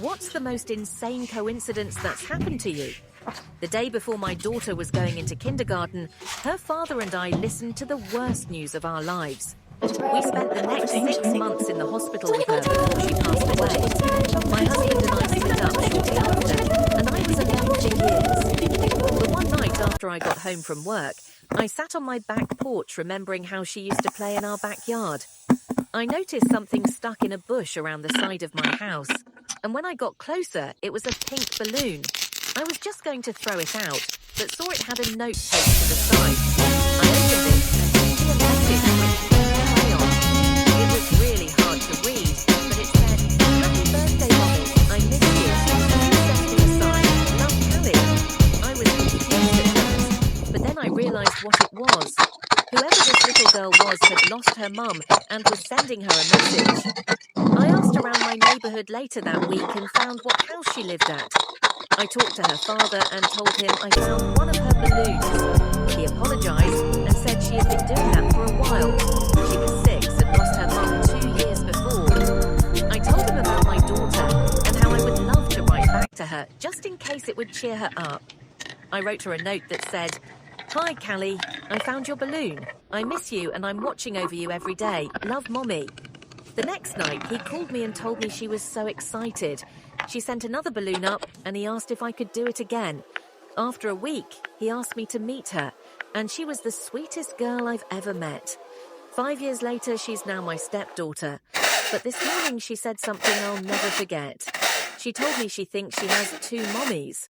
What's the most insane coincidence that's happened to you? The day before my daughter was going into kindergarten, her father and I listened to the worst news of our lives. We spent the next 6 months in the hospital with her before she passed away. My husband and I split up shortly after, and I was alone for years. But one night after I got home from work, I sat on my back porch remembering how she used to play in our backyard. I noticed something stuck in a bush around the side of my house, and when I got closer, it was a pink balloon. I was just going to throw it out, but saw it had a note pasted to the side. I opened it and could see a message written in crayon. It was really hard to read, but it said, "Happy birthday, Mommy. I miss you. Please send me a sign. Love, Callie." I was confused at first, but then I realized what it was. Whoever this little girl was had lost her mum and was sending her a message. I asked around my neighborhood later that week and found what house she lived at. I talked to her father and told him I found one of her balloons. He apologized and said she had been doing that for a while. She was 6 and lost her mum 2 years before. I told him about my daughter and how I would love to write back to her just in case it would cheer her up. I wrote her a note that said, "Hi, Callie. I found your balloon. I miss you and I'm watching over you every day. Love, Mommy." The next night, he called me and told me she was so excited. She sent another balloon up and he asked if I could do it again. After a week, he asked me to meet her, and she was the sweetest girl I've ever met. 5 years later, she's now my stepdaughter. But this morning, she said something I'll never forget. She told me she thinks she has 2 mommies.